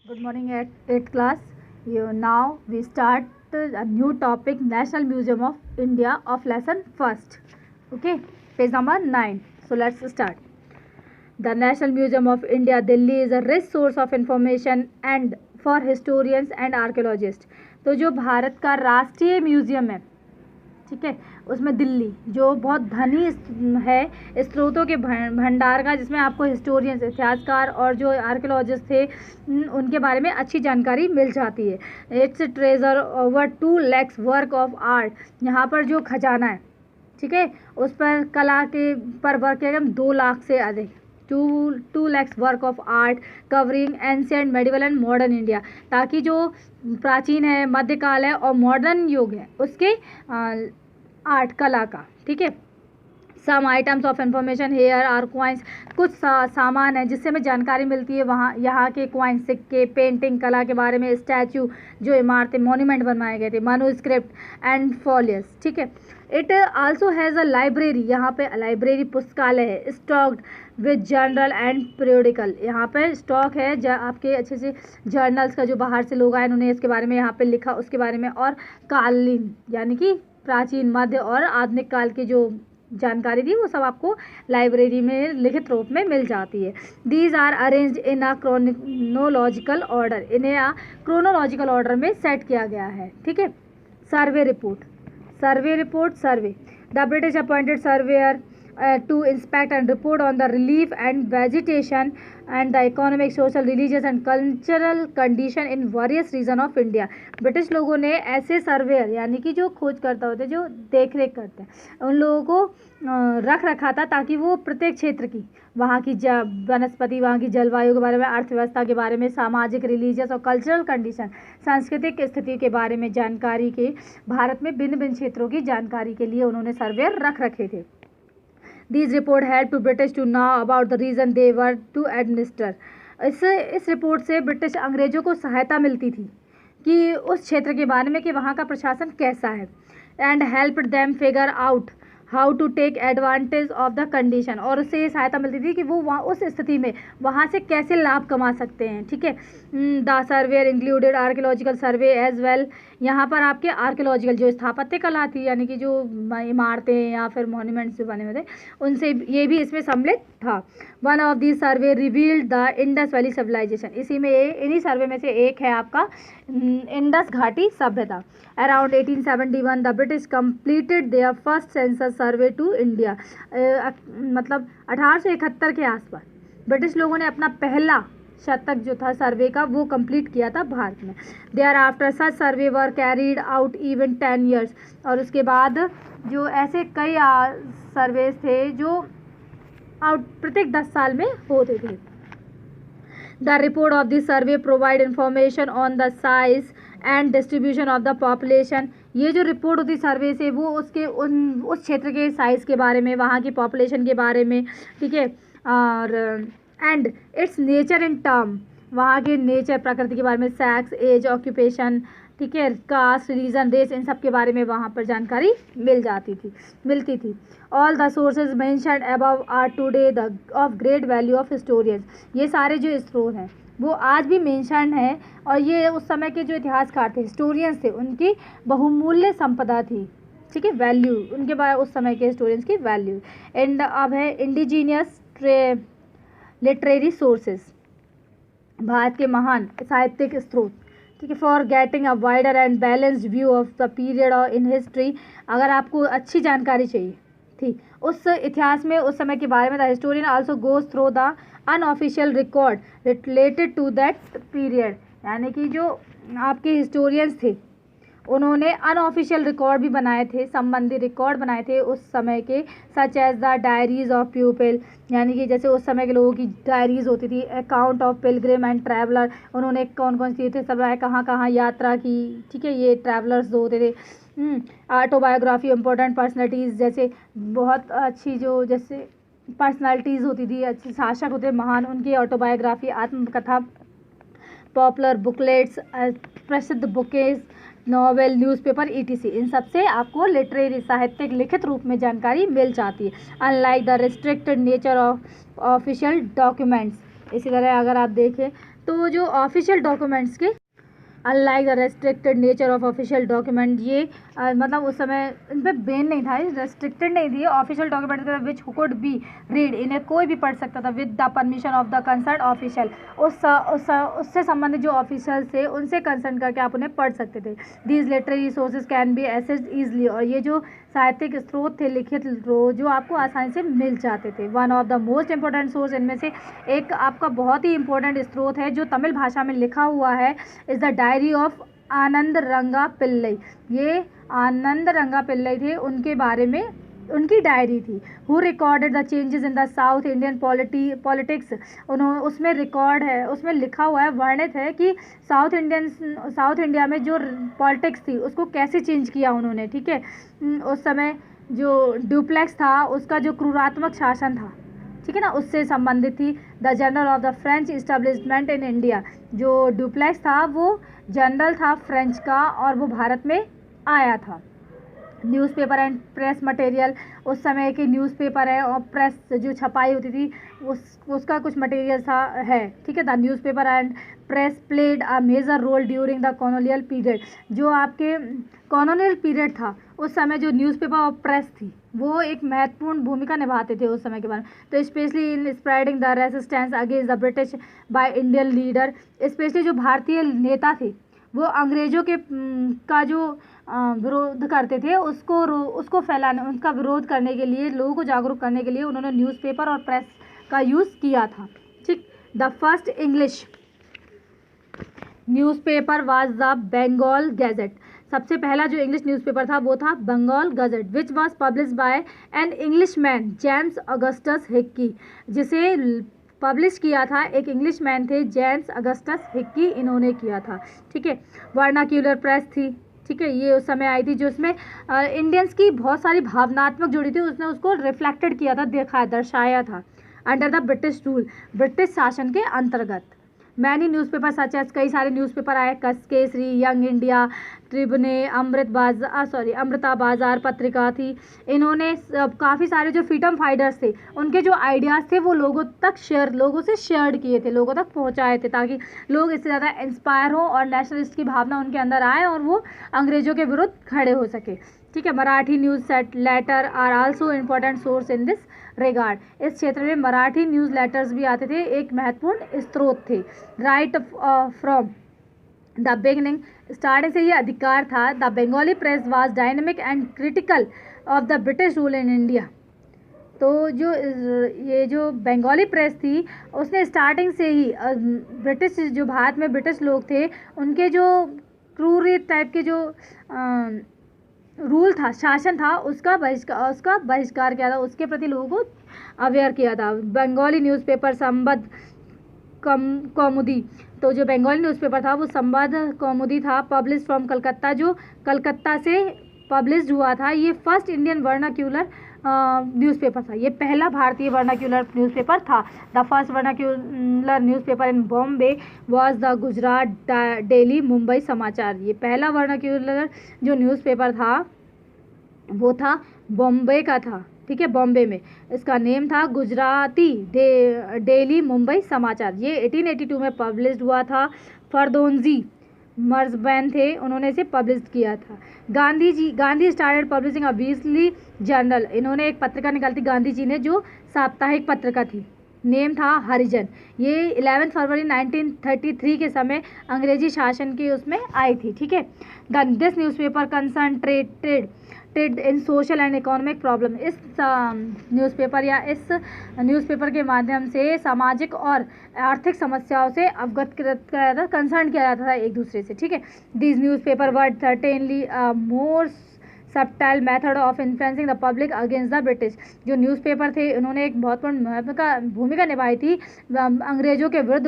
Good morning at 8th class. Now we start a new topic, National Museum of India of lesson first. Okay, page number 9. So let's start. The National Museum of India, Delhi is a rich source of information and for historians and archaeologists. तो जो भारत का राष्ट्रीय museum है, ठीक है, उसमें दिल्ली जो बहुत धनी है स्रोतों के भंडार का, जिसमें आपको हिस्टोरियंस, इतिहासकार और जो आर्कियोलॉजिस्ट थे उनके बारे में अच्छी जानकारी मिल जाती है. It's treasure over 2 lakhs work of art. यहाँ पर जो खजाना है, ठीक है, उस पर कला के पर वर्क किया गया 2 लाख से अधिक. 2 lakhs work of art covering ancient, medieval and modern India, ताकि जो प्राचीन है, मध्यकाल है और मॉडर्न युग है उसके आर्ट कला का. ठीक है. Some items of information here are coins. कुछ सामान है जिससे हमें जानकारी मिलती है वहाँ यहाँ के क्वाइन, सिक्के, पेंटिंग कला के बारे में, स्टैचू, जो इमारतें, मॉन्यूमेंट बनवाए गए थे, मैन्युस्क्रिप्ट एंड फॉलियस. ठीक है. It also has a library. यहाँ पे लाइब्रेरी पुस्तकालय है. Stocked with journal and periodical. यहाँ पे स्टॉक है आपके अच्छे से जर्नल्स का, जो बाहर से लोग आए उन्होंने इसके बारे में यहाँ पे लिखा उसके बारे में, और कालीन यानी कि प्राचीन, मध्य और आधुनिक काल की जो जानकारी थी वो सब आपको लाइब्रेरी में लिखित रूप में मिल जाती है. These are arranged in a chronological order. इन्हें क्रोनोलॉजिकल ऑर्डर में सेट किया गया है. ठीक है. Survey report. Survey. The British appointed surveyor to inspect and report on the relief and vegetation and the economic, social, religious and cultural condition in various region of India. British लोगों ने ऐसे surveyor यानी कि जो खोज करता होते, जो देख रेख करते हैं, उन लोगों को रख रखा था ताकि वो प्रत्येक क्षेत्र की, वहाँ की वनस्पति, वहाँ की जलवायु के बारे में, अर्थव्यवस्था के बारे में, सामाजिक, रिलीजियस और कल्चरल कंडीशन, सांस्कृतिक स्थिति के बारे में जानकारी के, भारत में भिन्न भिन्न क्षेत्रों की जानकारी के लिए उन्होंने सर्वेयर रख रखे थे. These report help to British to know about the region they were to administer. इस रिपोर्ट से ब्रिटिश अंग्रेजों को सहायता मिलती थी कि उस क्षेत्र के बारे में कि वहाँ का प्रशासन कैसा है. And help them figure out how to take advantage of the condition. और उससे ये सहायता मिलती थी कि वो वहाँ उस स्थिति में वहाँ से कैसे लाभ कमा सकते हैं. ठीक है. The surveyor included archaeological survey as well. यहाँ पर आपके आर्कियोलॉजिकल जो स्थापत्य कला थी, यानी कि जो इमारतें या फिर मॉन्यूमेंट्स जो बने हुए थे, उनसे ये भी इसमें सम्मिलित था. One of the survey revealed the Indus valley civilization. इसी में इन्हीं सर्वे में से एक है आपका इंडस घाटी सभ्यता. Around 1871 the British completed their first census survey to India. मतलब 1871 के आसपास ब्रिटिश लोगों ने अपना पहला शतक जो था सर्वे का वो कंप्लीट किया था भारत में. Thereafter such survey were carried out even 10 years. और उसके बाद जो ऐसे कई सर्वेस थे जो प्रत्येक 10 साल में होते थे. The report of this survey provide information on the size and distribution of the population. ये जो रिपोर्ट होती सर्वे से वो उसके उस क्षेत्र के साइज़ के बारे में, वहाँ की पॉपुलेशन के बारे में. ठीक है. और and it's nature in term, वहाँ के नेचर, प्रकृति के बारे में, सेक्स, एज, ऑक्यूपेशन, ठीक है, कास्ट, रीजन, रेस, इन सब के बारे में वहाँ पर जानकारी मिलती थी. All the sources mentioned above are today the of great value of historians. ये सारे जो स्रोत हैं वो आज भी मेंशन है और ये उस समय के जो इतिहासकार थे, हिस्टोरियंस थे, उनकी बहुमूल्य संपदा थी. ठीक है. वैल्यू उनके बारे, उस समय के हिस्टोरियंस की वैल्यू. एंड अब है इंडिजीनियस लिटरेरी सोर्सेज. भारत के महान साहित्यिक स्रोत. ठीक है. For getting a wider and balanced view of the period और इन हिस्ट्री. अगर आपको अच्छी जानकारी चाहिए थी उस इतिहास में, उस समय के बारे में, the historian also goes through the unofficial record related to that period. यानी कि जो आपके हिस्टोरियंस थे उन्होंने अनऑफिशियल रिकॉर्ड भी बनाए थे, संबंधी रिकॉर्ड बनाए थे उस समय के, such as the diaries of people. यानी कि जैसे उस समय के लोगों की डायरीज होती थी. Account of Pilgrim and traveller. उन्होंने कौन कौन सी थे सब, कहाँ कहाँ यात्रा की. ठीक है. ये ट्रैवलर्स जो होते थे. ऑटोबायोग्राफी इम्पोर्टेंट पर्सनैलिटीज़, जैसे बहुत अच्छी जो जैसे पर्सनैलिटीज़ होती थी, अच्छे शासक होते महान, उनकी ऑटोबायोग्राफी, आत्मकथा, पॉपुलर बुकलेट्स, प्रसिद्ध बुकेज, नॉवेल, न्यूज़पेपर, etc. इन सब से आपको लिटरेरी, साहित्यिक, लिखित रूप में जानकारी मिल जाती है. Unlike the restricted nature of official documents. इसी तरह अगर आप देखें तो जो ऑफिशियल डॉक्यूमेंट्स के unlike the restricted nature of official document, ये मतलब उस समय इन पर बैन नहीं था, रेस्ट्रिक्टेड नहीं थी। Official document which could be read, इन्हें कोई भी पढ़ सकता था with the permission of the concern official, उससे संबंधित जो ऑफिशियल थे उनसे कंसर्न करके आप उन्हें पढ़ सकते थे। These literary sources can be assessed easily, और ये जो साहित्यिक स्रोत थे लिखित जो आपको आसानी से मिल जाते थे। One of the most important source, इनमें से एक आपका बहुत ही इंपॉर्टेंट स्रोत है जो तमिल भाषा में लिखा हुआ है, इज़ द डायरी ऑफ आनंद रंगा पिल्लई। ये आनंद रंगा पिल्लई थे, उनके बारे में उनकी डायरी थी। Who recorded the changes in the south Indian politics, उसमें रिकॉर्ड है, उसमें लिखा हुआ है, वर्णित है कि साउथ इंडिया में जो पॉलिटिक्स थी उसको कैसे चेंज किया उन्होंने। ठीक है, उस समय जो ड्यूप्लेक्स था उसका जो क्रूरात्मक शासन था, ठीक है ना, उससे संबंधित थी। The general of the French establishment in India, जो ड्यूप्लेक्स था वो जनरल था फ्रेंच का और वो भारत में आया था। न्यूज़पेपर एंड प्रेस मटेरियल, उस समय के न्यूज़पेपर है और प्रेस जो छपाई होती थी उसका कुछ मटेरियल था है। ठीक है, the newspaper and press played a major role during the colonial period. जो आपके कॉलोनियल पीरियड था उस समय जो न्यूज़पेपर और प्रेस थी वो एक महत्वपूर्ण भूमिका निभाते थे उस समय के बारे में। तो specially in spreading the resistance against the British by Indian leader, specially जो भारतीय नेता थे वो अंग्रेज़ों के का जो विरोध करते थे उसको फैलाने, उनका विरोध करने के लिए, लोगों को जागरूक करने के लिए उन्होंने न्यूज़पेपर और प्रेस का यूज़ किया था। ठीक, the first English newspaper was the Bengal gazette. सबसे पहला जो इंग्लिश न्यूज़पेपर था वो था Bengal gazette, which was publish by an English man James Augustus Hicky, जिसे पब्लिश किया था एक इंग्लिश मैन थे जेम्स अगस्टस हिक्की, इन्होंने किया था। ठीक है, वर्नाक्यूलर प्रेस थी। ठीक है, ये उस समय आई थी जो उसमें इंडियंस की बहुत सारी भावनात्मक जुड़ी थी, उसने उसको रिफ्लेक्टेड किया था, दर्शाया था। Under the British rule, British शासन के अंतर्गत मैनी न्यूज़पेपर सच एज, कई सारे न्यूज़पेपर आए, केसरी, यंग इंडिया, ट्रिब्यूने, अमृता बाजार पत्रिका थी। इन्होंने काफ़ी सारे जो फ्रीडम फाइटर्स थे उनके जो आइडियाज़ थे वो लोगों से शेयर किए थे, लोगों तक पहुंचाए थे, ताकि लोग इससे ज़्यादा इंस्पायर हो और नेशनलिस्ट की भावना उनके अंदर आए और वो अंग्रेज़ों के विरुद्ध खड़े हो सके। ठीक है, Marathi news letter are also important source in this regard. इस क्षेत्र में मराठी न्यूज़ लेटर्स भी आते थे, एक महत्वपूर्ण स्रोत थे। Right from the beginning, starting से ये अधिकार था। The Bengali press was dynamic and critical of the British rule in India. तो ये जो बंगाली प्रेस थी उसने स्टार्टिंग से ही ब्रिटिश, जो भारत में ब्रिटिश लोग थे उनके जो क्रूर टाइप के जो रूल था, शासन था, उसका बहिष्कार किया था, उसके प्रति लोगों को अवेयर किया था। बंगाली न्यूज़पेपर संबद्ध कौमुदी, तो जो बंगाली न्यूज़पेपर था वो संबद्ध कौमुदी था, पब्लिश फ्रॉम कलकत्ता, जो कलकत्ता से पब्लिश हुआ था। ये फर्स्ट इंडियन वर्नाक्यूलर न्यूज़पेपर था, ये पहला भारतीय वर्नाक्यूलर न्यूज़पेपर था। The first vernacular newspaper in Bombay was the Gujarat daily Mumbai समाचार। ये पहला वर्नाक्यूलर जो न्यूज़पेपर था वो था बॉम्बे का था। ठीक है, बॉम्बे में इसका नेम था गुजराती डेली मुंबई समाचार। ये 1882 में पब्लिश हुआ था। फरदोंजी मर्जबैन थे, उन्होंने इसे पब्लिश किया था। Gandhi started publishing a weekly journal, इन्होंने एक पत्रिका निकाली थी गांधी जी ने जो साप्ताहिक पत्रिका थी, नेम था हरिजन। ये 11 फरवरी 1933 के समय अंग्रेजी शासन की उसमें आई थी। ठीक है, this newspaper concentrated in social and economic problem. इस न्यूज़पेपर के माध्यम से सामाजिक और आर्थिक समस्याओं से अवगत किया था, कंसर्न किया जाता था एक दूसरे से। ठीक है, this newspaper were certainly more subtle method of influencing the public against the British. जो न्यूज़पेपर थे उन्होंने एक बहुत महत्वपूर्ण भूमिका निभाई थी अंग्रेज़ों के विरुद्ध,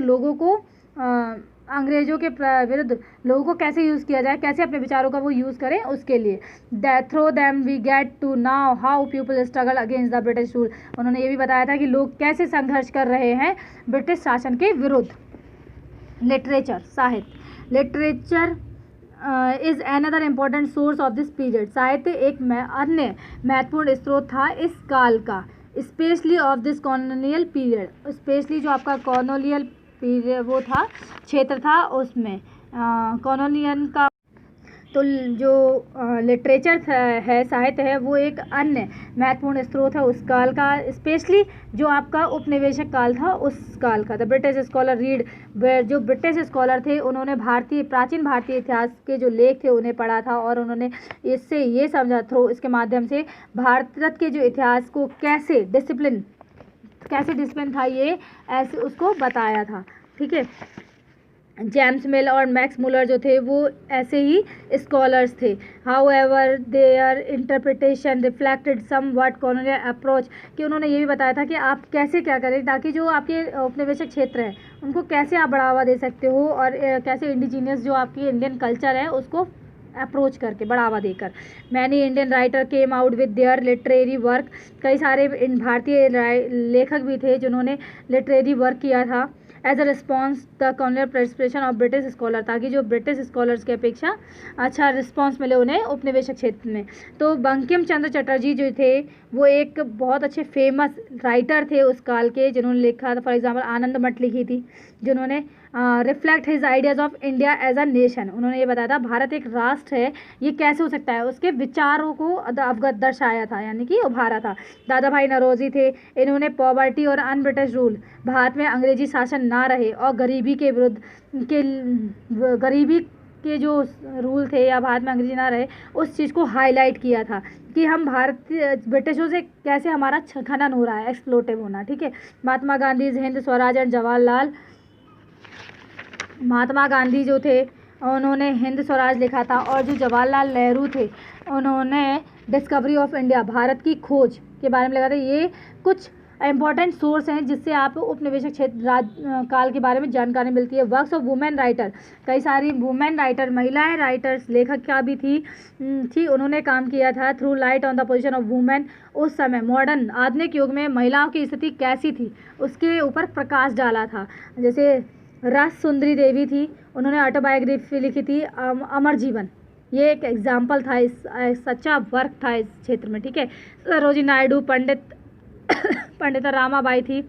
अंग्रेज़ों के विरुद्ध लोगों को कैसे यूज़ किया जाए, कैसे अपने विचारों का वो यूज़ करें, उसके लिए। Through them we get to now how people struggle against the British rule. उन्होंने ये भी बताया था कि लोग कैसे संघर्ष कर रहे हैं ब्रिटिश शासन के विरुद्ध। लिटरेचर, साहित्य, literature is another important source of this period. साहित्य एक अन्य महत्वपूर्ण स्रोत था इस काल का, specially of this colonial period, specially जो आपका कॉलोनियल पीरियड वो था, क्षेत्र था, उसमें कॉलोनियन का तो जो लिटरेचर है, साहित्य है, वो एक अन्य महत्वपूर्ण स्रोत है उस काल का, स्पेशली जो आपका उपनिवेशक काल था उस काल का। द ब्रिटिश स्कॉलर रीड, जो ब्रिटिश स्कॉलर थे उन्होंने प्राचीन भारतीय इतिहास के जो लेख थे उन्हें पढ़ा था और उन्होंने इससे ये समझा इसके माध्यम से भारत के जो इतिहास को कैसे डिसिप्लिन था, ये ऐसे उसको बताया था। ठीक है, जेम्स मिल और मैक्स मुलर जो थे वो ऐसे ही स्कॉलर्स थे। However their interpretation reflected somewhat colonial approach, कि उन्होंने ये भी बताया था कि आप कैसे क्या करें ताकि जो आपके उपनिवेशक क्षेत्र है उनको कैसे आप बढ़ावा दे सकते हो और कैसे इंडिजीनियस जो आपकी इंडियन कल्चर है उसको अप्रोच करके बढ़ावा देकर। Many Indian writer came out with their literary work, कई सारे भारतीय लेखक भी थे जिन्होंने लिटरेरी वर्क किया था। As a response the colonial participation of British scholar, ताकि जो ब्रिटिश स्कॉलर्स की अपेक्षा अच्छा रिस्पॉन्स मिले उन्हें उपनिवेशक क्षेत्र में। तो बंकिम चंद्र चटर्जी जो थे वो एक बहुत अच्छे फेमस राइटर थे उस काल के, जिन्होंने लिखा था फॉर एग्जांपल आनंद मठ लिखी थी, जिन्होंने reflect his ideas of India as a nation, उन्होंने ये बताया था भारत एक राष्ट्र है, ये कैसे हो सकता है, उसके विचारों को अवगत दर्शाया था, यानी कि उभारा था। दादा भाई नौरोजी थे, इन्होंने पॉवर्टी और अन ब्रिटिश रूल, भारत में अंग्रेजी शासन ना रहे और गरीबी के विरुद्ध गरीबी के जो रूल थे या भारत में अंग्रेजी ना रहे उस चीज़ को हाईलाइट किया था कि हम ब्रिटिशों से कैसे हमारा खनन हो रहा है, एक्सप्लोटिव होना। ठीक है, महात्मा गांधी हिंद स्वराज एंड जवाहरलाल, महात्मा गांधी जो थे उन्होंने हिंद स्वराज लिखा था और जो जवाहरलाल नेहरू थे उन्होंने डिस्कवरी ऑफ इंडिया, भारत की खोज के बारे में लिखा था। ये कुछ इंपॉर्टेंट सोर्स हैं जिससे आप उपनिवेशक क्षेत्र काल के बारे में जानकारी मिलती है। वर्क्स ऑफ वुमेन राइटर, कई सारी वुमेन राइटर, महिलाएं राइटर्स, लेखक क्या भी थी उन्होंने काम किया था। Through light on the position of women, उस समय मॉडर्न आधुनिक युग में महिलाओं की स्थिति कैसी थी उसके ऊपर प्रकाश डाला था। जैसे रस सुंदरी देवी थी, उन्होंने ऑटोबायोग्राफी लिखी थी अमर जीवन, ये एक एग्जाम्पल था, सच्चा वर्क था इस क्षेत्र में। ठीक है, सरोजिनी नायडू, पंडित रामाबाई थी,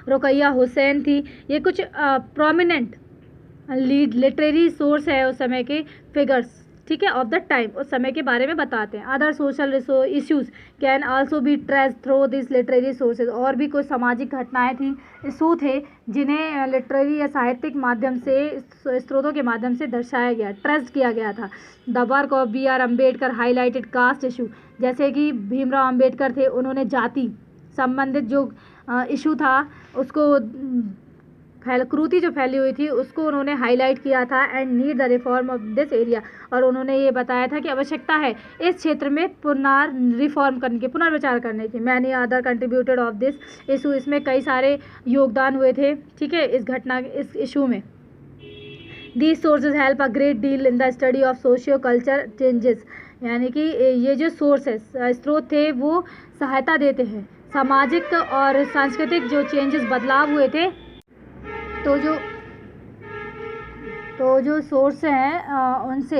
रुकैया हुसैन थी, ये कुछ प्रोमिनेंट लिटरेरी सोर्स है उस समय के फिगर्स, ठीक है, ऑफ द टाइम, उस समय के बारे में बताते हैं। Other social issues can also be traced through this literary sources, और भी कुछ सामाजिक घटनाएं थी, इशू थे जिन्हें लिटरेरी या साहित्यिक माध्यम से, स्रोतों के माध्यम से दर्शाया गया, ट्रेस्ड किया गया था। The work of B.R. Ambedkar highlighted caste issue, जैसे कि भीमराव अम्बेडकर थे, उन्होंने जाति संबंधित जो इशू था उसको क्रूति जो फैली हुई थी उसको उन्होंने हाईलाइट किया था। And need the reform of this area, और उन्होंने ये बताया था कि आवश्यकता है इस क्षेत्र में रिफॉर्म करने की, पुनर्विचार करने की। Many other contributed of this issue, इसमें कई सारे योगदान हुए थे, ठीक है, इस इशू में। These sources help a great deal in the study of socio culture changes, यानी कि ये जो सोर्सेस स्रोत थे वो सहायता देते हैं सामाजिक और सांस्कृतिक जो चेंजेस, बदलाव हुए थे। तो जो सोर्स हैं उनसे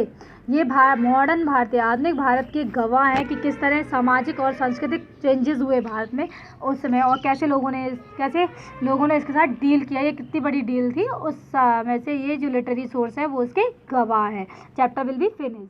ये मॉडर्न भारतीय, आधुनिक भारत के गवाह हैं कि किस तरह सामाजिक और सांस्कृतिक चेंजेस हुए भारत में उस समय, और कैसे लोगों ने इसके साथ डील किया, ये कितनी बड़ी डील थी उस समय से। ये जो लिटरेरी सोर्स है वो इसके गवाह हैं। Chapter will be finish.